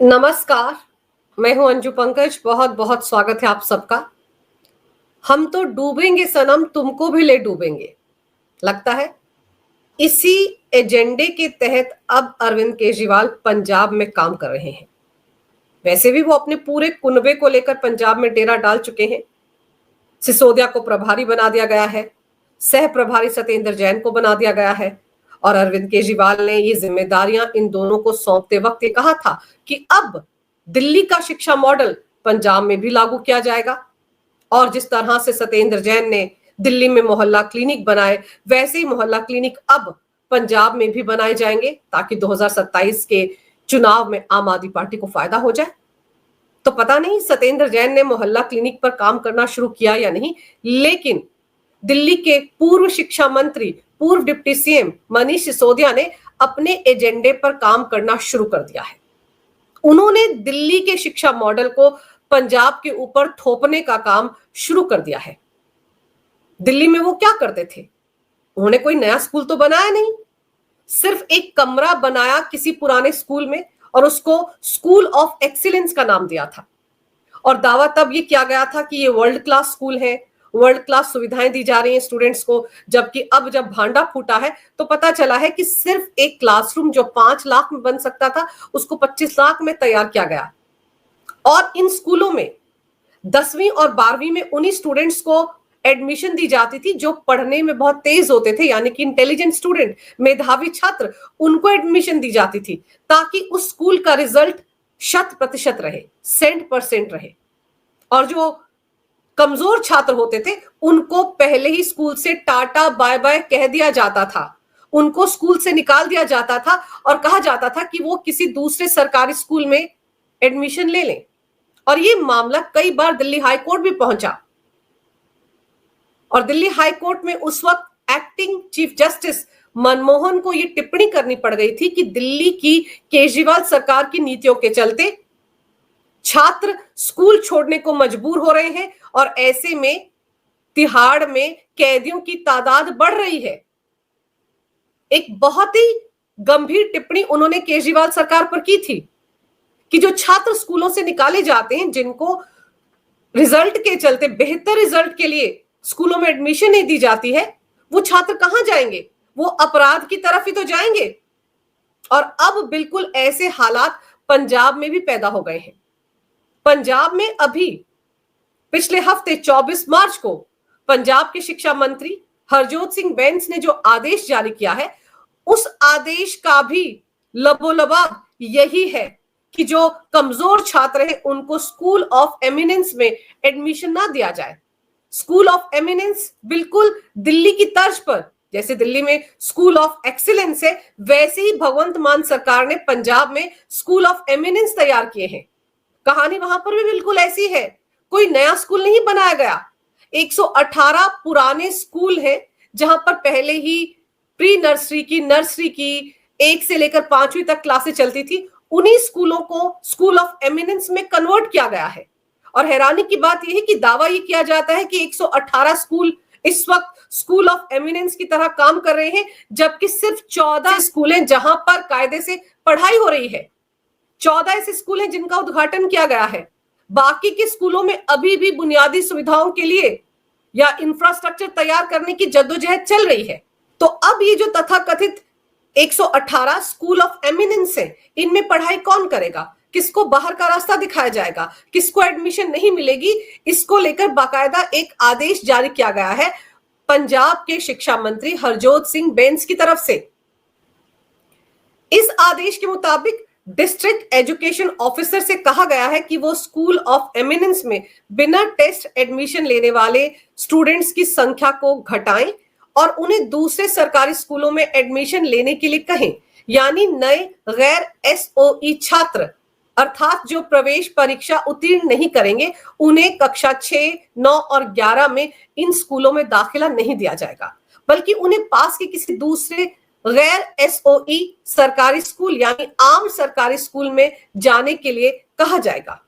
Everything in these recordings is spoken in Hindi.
नमस्कार, मैं हूं अंजू पंकज। बहुत बहुत स्वागत है आप सबका। हम तो डूबेंगे सनम, तुमको भी ले डूबेंगे, लगता है इसी एजेंडे के तहत अब अरविंद केजरीवाल पंजाब में काम कर रहे हैं। वैसे भी वो अपने पूरे कुनबे को लेकर पंजाब में डेरा डाल चुके हैं। सिसोदिया को प्रभारी बना दिया गया है, सह प्रभारी सत्येंद्र जैन को बना दिया गया है और अरविंद केजरीवाल ने ये जिम्मेदारियां इन दोनों को सौंपते वक्त ये कहा था कि अब दिल्ली का शिक्षा मॉडल पंजाब में भी लागू किया जाएगा। और जिस तरह से सत्येंद्र जैन ने दिल्ली में मोहल्ला क्लिनिक बनाए, वैसे ही मोहल्ला क्लिनिक अब पंजाब में भी बनाए जाएंगे ताकि 2027 के चुनाव में आम आदमी पार्टी को फायदा हो जाए। तो पता नहीं सत्येंद्र जैन ने मोहल्ला क्लिनिक पर काम करना शुरू किया या नहीं, लेकिन दिल्ली के पूर्व शिक्षा मंत्री, पूर्व डिप्टी सीएम मनीष सिसोदिया ने अपने एजेंडे पर काम करना शुरू कर दिया है। उन्होंने दिल्ली के शिक्षा मॉडल को पंजाब के ऊपर थोपने का काम शुरू कर दिया है। दिल्ली में वो क्या करते थे? उन्होंने कोई नया स्कूल तो बनाया नहीं, सिर्फ एक कमरा बनाया किसी पुराने स्कूल में और उसको स्कूल ऑफ एक्सीलेंस का नाम दिया था। और दावा तब ये किया गया था कि ये वर्ल्ड क्लास स्कूल है, वर्ल्ड क्लास सुविधाएं दी जा रही हैं स्टूडेंट्स को। जबकि अब जब भांडा फूटा है तो पता चला है कि सिर्फ एक क्लासरूम जो 5 लाख में बन सकता था, उसको 25 लाख में तैयार किया गया। और इन स्कूलों में 10वीं और 12वीं में उन्हीं स्टूडेंट्स को एडमिशन दी जाती थी जो पढ़ने में बहुत तेज होते थे, यानी कि इंटेलिजेंट स्टूडेंट, मेधावी छात्र, उनको एडमिशन दी जाती थी ताकि उस स्कूल का रिजल्ट 100% रहे, 100% रहे। और जो कमजोर छात्र होते थे उनको पहले ही स्कूल से टाटा बाय बाय कह दिया जाता था, उनको स्कूल से निकाल दिया जाता था और कहा जाता था कि वो किसी दूसरे सरकारी स्कूल में एडमिशन ले लें। और ये मामला कई बार दिल्ली हाई कोर्ट भी पहुंचा और दिल्ली हाई कोर्ट में उस वक्त एक्टिंग चीफ जस्टिस मनमोहन को ये टिप्पणी करनी पड़ गई थी कि दिल्ली की केजरीवाल सरकार की नीतियों के चलते छात्र स्कूल छोड़ने को मजबूर हो रहे हैं और ऐसे में तिहाड़ में कैदियों की तादाद बढ़ रही है। एक बहुत ही गंभीर टिप्पणी उन्होंने केजरीवाल सरकार पर की थी कि जो छात्र स्कूलों से निकाले जाते हैं, जिनको रिजल्ट के चलते, बेहतर रिजल्ट के लिए स्कूलों में एडमिशन नहीं दी जाती है, वो छात्र कहां जाएंगे? वो अपराध की तरफ ही तो जाएंगे। और अब बिल्कुल ऐसे हालात पंजाब में भी पैदा हो गए हैं। पंजाब में अभी पिछले हफ्ते 24 मार्च को पंजाब के शिक्षा मंत्री हरजोत सिंह बैंस ने जो आदेश जारी किया है, उस आदेश का भी लबोलबाब यही है कि जो कमजोर छात्र हैं उनको स्कूल ऑफ एमिनेंस में एडमिशन ना दिया जाए। स्कूल ऑफ एमिनेंस बिल्कुल दिल्ली की तर्ज पर, जैसे दिल्ली में स्कूल ऑफ एक्सीलेंस है, वैसे ही भगवंत मान सरकार ने पंजाब में स्कूल ऑफ एमिनेंस तैयार किए हैं। कहानी वहां पर भी बिल्कुल ऐसी है, कोई नया स्कूल नहीं बनाया गया। 118 पुराने स्कूल हैं जहां पर पहले ही प्री नर्सरी की, नर्सरी की 1 से लेकर 5वीं तक क्लासें चलती थी, उन्हीं स्कूलों को स्कूल ऑफ एमिनेंस में कन्वर्ट किया गया है। और हैरानी की बात यह है कि दावा यह किया जाता है कि 118 स्कूल इस वक्त स्कूल ऑफ एमिनेंस की तरह काम कर रहे हैं, जबकि सिर्फ 14 स्कूल हैं जहां पर कायदे से पढ़ाई हो रही है। 14 ऐसे स्कूल हैं जिनका उद्घाटन किया गया है। बाकी के स्कूलों में अभी भी बुनियादी सुविधाओं के लिए या इंफ्रास्ट्रक्चर तैयार करने की जद्दोजहद चल रही है। तो अब ये जो तथाकथित 118 स्कूल ऑफ एमिनेंस है, इनमें पढ़ाई कौन करेगा? किसको बाहर का रास्ता दिखाया जाएगा? किसको एडमिशन नहीं मिलेगी? इसको लेकर बाकायदा एक आदेश जारी किया गया है पंजाब के शिक्षा मंत्री हरजोत सिंह बैंस की तरफ से। इस आदेश के मुताबिक डिस्ट्रिक्ट एजुकेशन ऑफिसर से कहा गया है कि वो स्कूल ऑफ एमिनेंस में बिना टेस्ट एडमिशन लेने वाले स्टूडेंट्स की संख्या को घटाएं और उन्हें दूसरे सरकारी स्कूलों में एडमिशन लेने के लिए कहें। यानी नए गैर एसओई छात्र, अर्थात जो प्रवेश परीक्षा उत्तीर्ण नहीं करेंगे, उन्हें कक्षा 6, 9 और 11 में इन स्कूलों में दाखिला नहीं दिया जाएगा, बल्कि उन्हें पास के किसी दूसरे गैर एसओई सरकारी स्कूल यानी आम सरकारी स्कूल में जाने के लिए कहा जाएगा।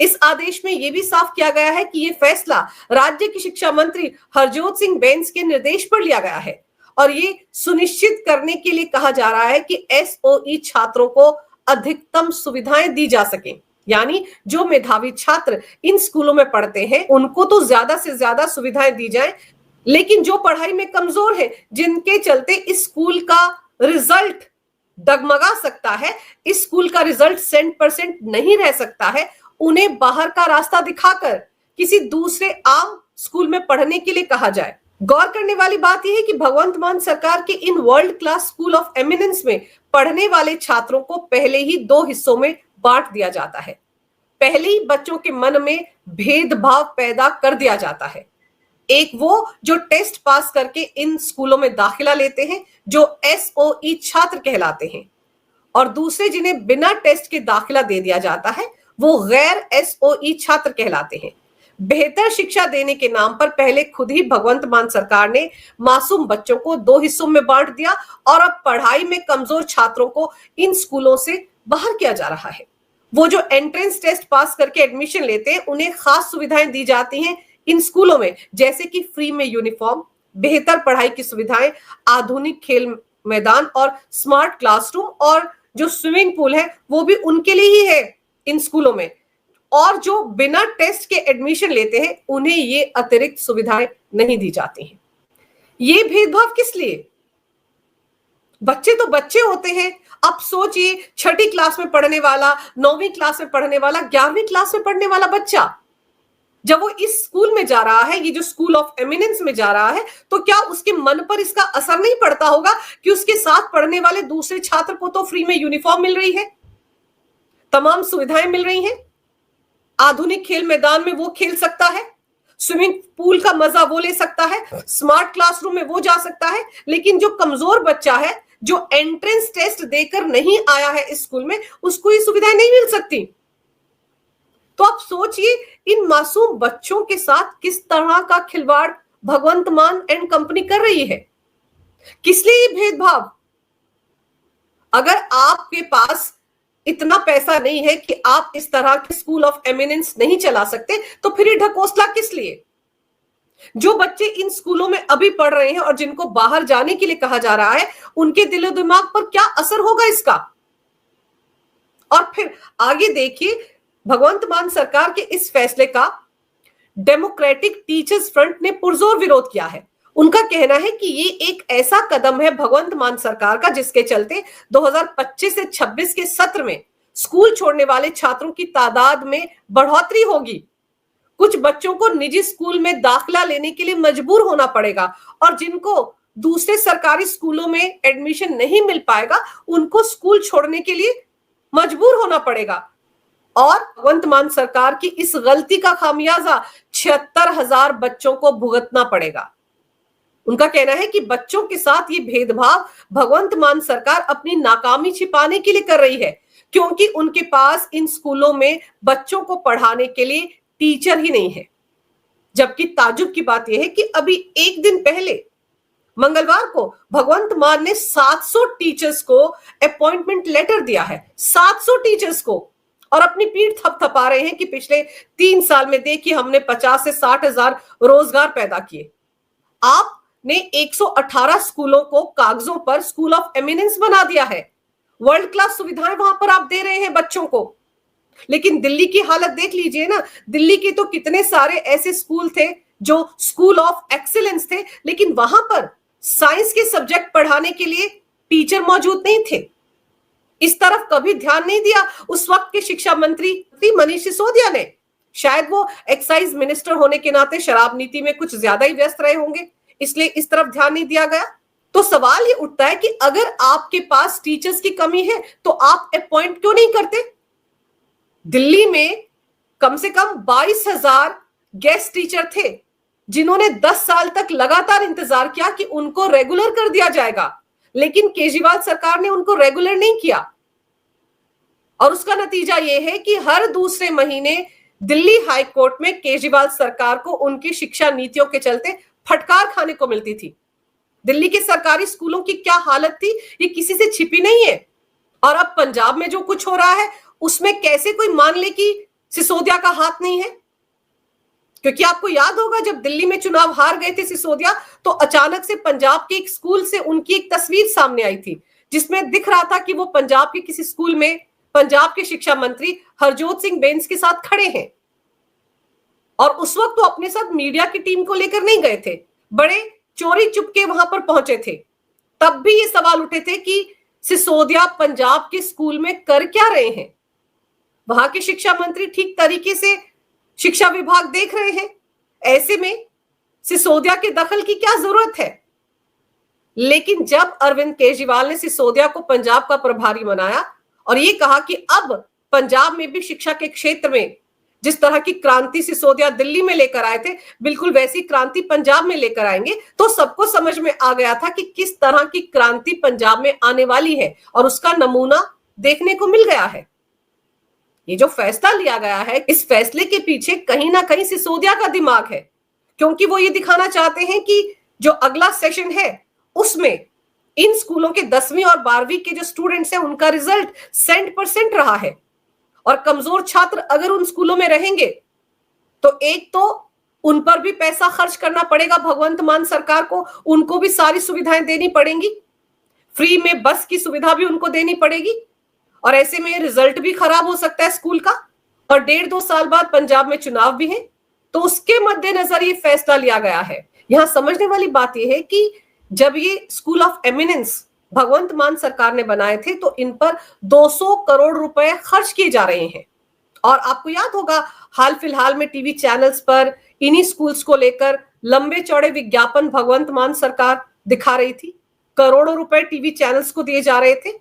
इस आदेश में यह भी साफ किया गया है कि यह फैसला राज्य की शिक्षा मंत्री हरजोत सिंह बैंस के निर्देश पर लिया गया है और ये सुनिश्चित करने के लिए कहा जा रहा है कि एसओई छात्रों को अधिकतम सुविधाएं दी जा सके। यानी जो मेधावी छात्र इन स्कूलों में पढ़ते हैं उनको तो ज्यादा से ज्यादा सुविधाएं दी जाए, लेकिन जो पढ़ाई में कमजोर है, जिनके चलते इस स्कूल का रिजल्ट डगमगा सकता है, इस स्कूल का रिजल्ट 100% नहीं रह सकता है, उन्हें बाहर का रास्ता दिखाकर किसी दूसरे आम स्कूल में पढ़ने के लिए कहा जाए। गौर करने वाली बात यह है कि भगवंत मान सरकार के in world class school of eminence में पढ़ने वाले छात्रों को पहले ही 2 हिस्सों में बांट दिया जाता है। पहले ही बच्चों के मन में भेदभाव पैदा कर दिया जाता है। एक वो जो टेस्ट पास करके इन स्कूलों में दाखिला लेते हैं, जो SOE छात्र कहलाते हैं, और दूसरे जिन्हें बिना टेस्ट के दाखिला दे दिया जाता है, वो गैर SOE छात्र कहलाते हैं। बेहतर शिक्षा देने के नाम पर पहले खुद ही भगवंत मान सरकार ने मासूम बच्चों को 2 हिस्सों में बांट दिया और अब पढ़ाई में कमजोर छात्रों को इन स्कूलों से बाहर किया जा रहा है। वो जो एंट्रेंस टेस्ट पास करके एडमिशन लेते हैं, उन्हें खास सुविधाएं दी जाती हैं इन स्कूलों में, जैसे कि फ्री में यूनिफॉर्म, बेहतर पढ़ाई की सुविधाएं, आधुनिक खेल मैदान और स्मार्ट क्लासरूम, और जो स्विमिंग पूल है वो भी उनके लिए ही है इन स्कूलों में। और जो बिना टेस्ट के एडमिशन लेते हैं उन्हें ये अतिरिक्त सुविधाएं नहीं दी जाती हैं। ये भेदभाव किस लिए? बच्चे तो बच्चे होते हैं। अब सोचिए, 6ठी क्लास में पढ़ने वाला, 9वीं क्लास में पढ़ने वाला, 11वीं क्लास में पढ़ने वाला बच्चा जब वो इस स्कूल में जा रहा है, ये जो स्कूल ऑफ एमिनेंस में जा रहा है, तो क्या उसके मन पर इसका असर नहीं पड़ता होगा कि उसके साथ पढ़ने वाले दूसरे छात्र को तो फ्री में यूनिफॉर्म मिल रही है, तमाम सुविधाएं मिल रही हैं, आधुनिक खेल मैदान में वो खेल सकता है, स्विमिंग पूल का मजा वो ले सकता है, स्मार्ट क्लासरूम में वो जा सकता है, लेकिन जो कमजोर बच्चा है, जो एंट्रेंस टेस्ट देकर नहीं आया है इस स्कूल में, उसको ये सुविधाएं नहीं मिल सकती। तो आप सोचिए, इन मासूम बच्चों के साथ किस तरह का खिलवाड़ भगवंत मान एंड कंपनी कर रही है। किस लिए ये भेदभाव? अगर आपके पास इतना पैसा नहीं है कि आप इस तरह के स्कूल ऑफ एमिनेंस नहीं चला सकते, तो फिर ये ढकोसला किस लिए? जो बच्चे इन स्कूलों में अभी पढ़ रहे हैं और जिनको बाहर जाने के लिए कहा जा रहा है, उनके दिलो दिमाग पर क्या असर होगा इसका? और फिर आगे देखिए, भगवंत मान सरकार के इस फैसले का डेमोक्रेटिक टीचर्स फ्रंट ने पुरजोर विरोध किया है। उनका कहना है कि ये एक ऐसा कदम है भगवंत मान सरकार का, जिसके चलते 2025 से 26 के सत्र में स्कूल छोड़ने वाले छात्रों की तादाद में बढ़ोतरी होगी। कुछ बच्चों को निजी स्कूल में दाखिला लेने के लिए मजबूर होना पड़ेगा, और जिनको दूसरे सरकारी स्कूलों में एडमिशन नहीं मिल पाएगा, उनको स्कूल छोड़ने के लिए मजबूर होना पड़ेगा। और भगवंत मान सरकार की इस गलती का खामियाजा 76,000 बच्चों को भुगतना पड़ेगा। उनका कहना है कि बच्चों के साथ ये भेदभाव भगवंत मान सरकार अपनी नाकामी छिपाने के लिए कर रही है, क्योंकि उनके पास इन स्कूलों में बच्चों को पढ़ाने के लिए टीचर ही नहीं है। जबकि ताज्जुब की बात यह है कि अभी एक दिन पहले मंगलवार को भगवंत मान ने 700 टीचर्स को अपॉइंटमेंट लेटर दिया है, 700 टीचर्स को, और अपनी पीठ थपथपा रहे हैं कि पिछले 3 साल में देखिए हमने 50 से 60,000 रोजगार पैदा किए। आपने 118 स्कूलों को कागजों पर स्कूल ऑफ एमिनेंस बना दिया है, वर्ल्ड क्लास सुविधाएं वहां पर आप दे रहे हैं बच्चों को। लेकिन दिल्ली की हालत देख लीजिए ना, दिल्ली के तो कितने सारे ऐसे स्कूल थे जो स्कूल ऑफ एक्सीलेंस थे, लेकिन वहां पर साइंस के सब्जेक्ट पढ़ाने के लिए टीचर मौजूद नहीं थे। इस तरफ कभी ध्यान नहीं दिया उस वक्त के शिक्षा मंत्री मनीष सिसोदिया ने। शायद वो एक्साइज मिनिस्टर होने के नाते शराब नीति में कुछ ज्यादा ही व्यस्त रहे होंगे, इसलिए इस तरफ ध्यान नहीं दिया गया। तो सवाल ये उठता है कि अगर आपके पास टीचर्स की कमी है तो आप अपॉइंट क्यों नहीं करते? दिल्ली में कम से कम 22,000 गेस्ट टीचर थे जिन्होंने 10 साल तक लगातार इंतजार किया कि उनको रेगुलर कर दिया जाएगा, लेकिन केजरीवाल सरकार ने उनको रेगुलर नहीं किया। और उसका नतीजा यह है कि हर दूसरे महीने दिल्ली हाई कोर्ट में केजरीवाल सरकार को उनकी शिक्षा नीतियों के चलते फटकार खाने को मिलती थी। दिल्ली के सरकारी स्कूलों की क्या हालत थी, ये किसी से छिपी नहीं है। और अब पंजाब में जो कुछ हो रहा है उसमें कैसे कोई मान ले कि सिसोदिया का हाथ नहीं है? क्योंकि आपको याद होगा जब दिल्ली में चुनाव हार गए थे सिसोदिया, तो अचानक से पंजाब के एक स्कूल से उनकी एक तस्वीर सामने आई थी जिसमें दिख रहा था कि वो पंजाब के किसी स्कूल में पंजाब के शिक्षा मंत्री हरजोत सिंह बेंस के साथ खड़े हैं। और उस वक्त तो अपने साथ मीडिया की टीम को लेकर नहीं गए थे, बड़े चोरी चुपके वहां पर पहुंचे थे। तब भी ये सवाल उठे थे कि सिसोदिया पंजाब के स्कूल में कर क्या रहे हैं। वहां के शिक्षा मंत्री ठीक तरीके से शिक्षा विभाग देख रहे हैं, ऐसे में सिसोदिया के दखल की क्या जरूरत है। लेकिन जब अरविंद केजरीवाल ने सिसोदिया को पंजाब का प्रभारी बनाया और ये कहा कि अब पंजाब में भी शिक्षा के क्षेत्र में जिस तरह की क्रांति सिसोदिया दिल्ली में लेकर आए थे, बिल्कुल वैसी क्रांति पंजाब में लेकर आएंगे, तो सबको समझ में आ गया था कि किस तरह की क्रांति पंजाब में आने वाली है और उसका नमूना देखने को मिल गया है। ये जो फैसला लिया गया है, इस फैसले के पीछे कहीं ना कहीं सिसोदिया का दिमाग है, क्योंकि वो ये दिखाना चाहते हैं कि जो अगला सेशन है उसमें इन स्कूलों के 10वीं और 12वीं के जो स्टूडेंट्स हैं उनका रिजल्ट 100% रहा है। और कमजोर छात्र अगर उन स्कूलों में रहेंगे तो एक तो उन पर भी पैसा खर्च करना पड़ेगा भगवंत मान सरकार को, उनको भी सारी सुविधाएं देनी पड़ेंगी, फ्री में बस की सुविधा भी उनको देनी पड़ेगी, और ऐसे में रिजल्ट भी खराब हो सकता है स्कूल का। और 1.5-2 साल बाद पंजाब में चुनाव भी है, तो उसके मद्देनजर ये फैसला लिया गया है। यहां समझने वाली बात यह है कि जब ये स्कूल ऑफ एमिनेंस भगवंत मान सरकार ने बनाए थे तो इन पर 200 करोड़ रुपए खर्च किए जा रहे हैं। और आपको याद होगा हाल फिलहाल में टीवी चैनल्स पर इन्हीं स्कूल्स को लेकर लंबे चौड़े विज्ञापन भगवंत मान सरकार दिखा रही थी। करोड़ों रुपए टीवी चैनल्स को दिए जा रहे थे।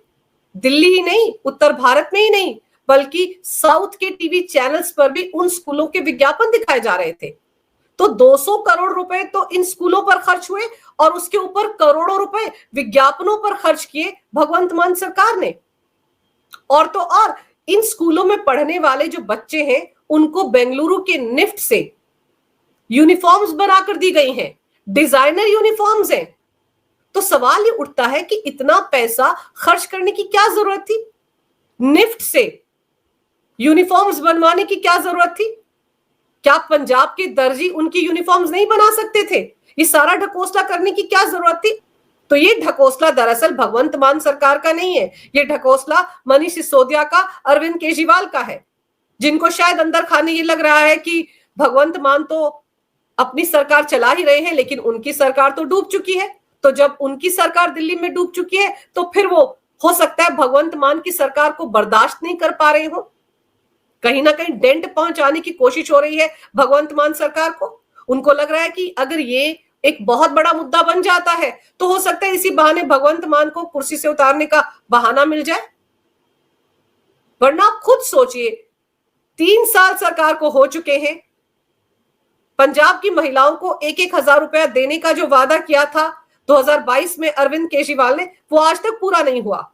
दिल्ली ही नहीं, उत्तर भारत में ही नहीं, बल्कि साउथ के टीवी चैनल्स पर भी उन स्कूलों के विज्ञापन दिखाए जा रहे थे। तो 200 करोड़ रुपए तो इन स्कूलों पर खर्च हुए और उसके ऊपर करोड़ों रुपए विज्ञापनों पर खर्च किए भगवंत मान सरकार ने। और तो और इन स्कूलों में पढ़ने वाले जो बच्चे हैं उनको बेंगलुरु के निफ्ट से यूनिफॉर्म्स बनाकर दी गई हैं, डिजाइनर यूनिफॉर्म्स हैं। तो सवाल ये उठता है कि इतना पैसा खर्च करने की क्या जरूरत थी? निफ्ट से यूनिफॉर्म्स बनवाने की क्या जरूरत थी? क्या पंजाब के दर्जी उनकी यूनिफॉर्म्स नहीं बना सकते थे? ये सारा ढकोसला करने की क्या जरूरत थी? तो ये ढकोसला दरअसल भगवंत मान सरकार का नहीं है, ये ढकोसला मनीष सिसोदिया का, अरविंद केजरीवाल का है, जिनको शायद अंदर खाने ये लग रहा है कि भगवंत मान तो अपनी सरकार चला ही रहे हैं, लेकिन उनकी सरकार तो डूब चुकी है। तो जब उनकी सरकार दिल्ली में डूब चुकी है तो फिर वो हो सकता है भगवंत मान की सरकार को बर्दाश्त नहीं कर पा रहे हो। कहीं ना कहीं डेंट पहुंचाने की कोशिश हो रही है भगवंत मान सरकार को। उनको लग रहा है कि अगर ये एक बहुत बड़ा मुद्दा बन जाता है तो हो सकता है इसी बहाने भगवंत मान को कुर्सी से उतारने का बहाना मिल जाए। वरना आप खुद सोचिए, 3 साल सरकार को हो चुके हैं, पंजाब की महिलाओं को 1-1 हजार रुपया देने का जो वादा किया था 2022 में अरविंद केजरीवाल ने, वो आज तक पूरा नहीं हुआ।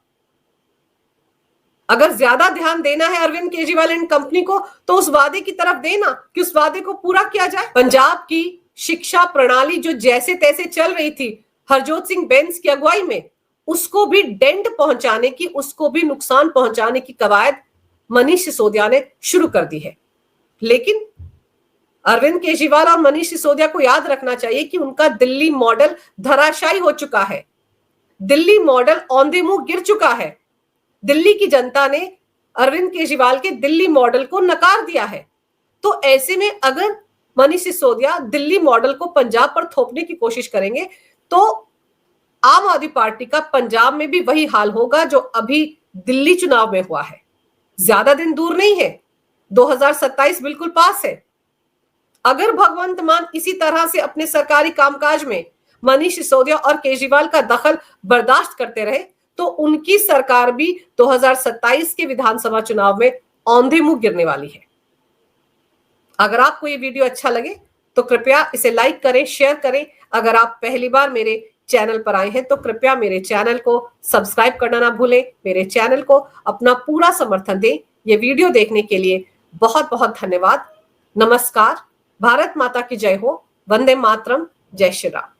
अगर ज्यादा ध्यान देना है अरविंद केजरीवाल एंड कंपनी को तो उस वादे की तरफ देना कि उस वादे को पूरा किया जाए। पंजाब की शिक्षा प्रणाली जो जैसे तैसे चल रही थी हरजोत सिंह बेंस की अगुवाई में, उसको भी डेंट पहुंचाने की, उसको भी नुकसान पहुंचाने की कवायद मनीष सिसोदिया ने शुरू कर दी है। लेकिन अरविंद केजरीवाल और मनीष सिसोदिया को याद रखना चाहिए कि उनका दिल्ली मॉडल धराशायी हो चुका है। दिल्ली मॉडल औंधे मुंह गिर चुका है। दिल्ली की जनता ने अरविंद केजरीवाल के दिल्ली मॉडल को नकार दिया है। तो ऐसे में अगर मनीष सिसोदिया दिल्ली मॉडल को पंजाब पर थोपने की कोशिश करेंगे तो आम आदमी पार्टी का पंजाब में भी वही हाल होगा जो अभी दिल्ली चुनाव में हुआ है। ज्यादा दिन दूर नहीं है, 2027 बिल्कुल पास है। अगर भगवंत मान इसी तरह से अपने सरकारी कामकाज में मनीष सिसोदिया और केजरीवाल का दखल बर्दाश्त करते रहे तो उनकी सरकार भी 2027 के विधानसभा चुनाव में औंधे मुंह गिरने वाली है। अगर आपको ये वीडियो अच्छा लगे तो कृपया इसे लाइक करें, शेयर करें। अगर आप पहली बार मेरे चैनल पर आए हैं तो कृपया मेरे चैनल को सब्सक्राइब करना ना भूलें। मेरे चैनल को अपना पूरा समर्थन दें। ये वीडियो देखने के लिए बहुत बहुत धन्यवाद। नमस्कार। भारत माता की जय हो। वंदे मातरम। जय श्री राम।